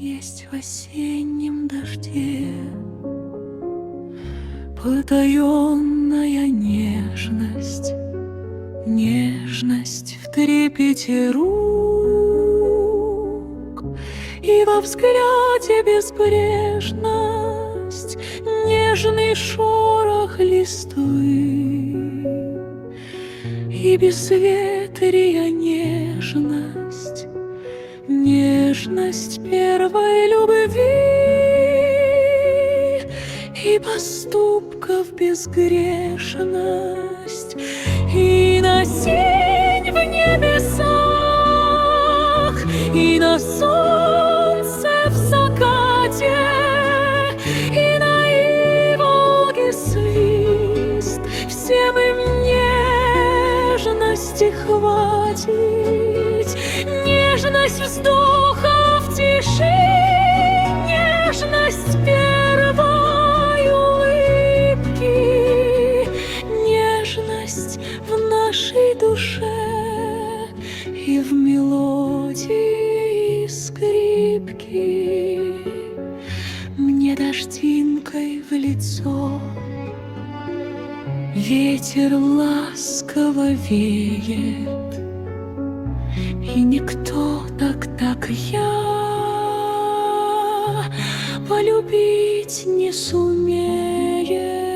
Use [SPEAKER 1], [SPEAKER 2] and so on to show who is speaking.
[SPEAKER 1] есть в осеннем дожде. Потаенная нежность, нежность в трепете рук, и во взгляде безбрежность, нежный шорох листвы, и безветрия нежность, нежность первой любви, и поступков безгрешность, и на синь в небесах, и на солнце в закате, и на иволге свист. Всем им нежности хватит, нежность вздоха в тиши, нежность первой улыбки, нежность в нашей душе и в мелодии скрипки. Мне дождинкой в лицо ветер ласково веет, и никто так я полюбить не сумеет.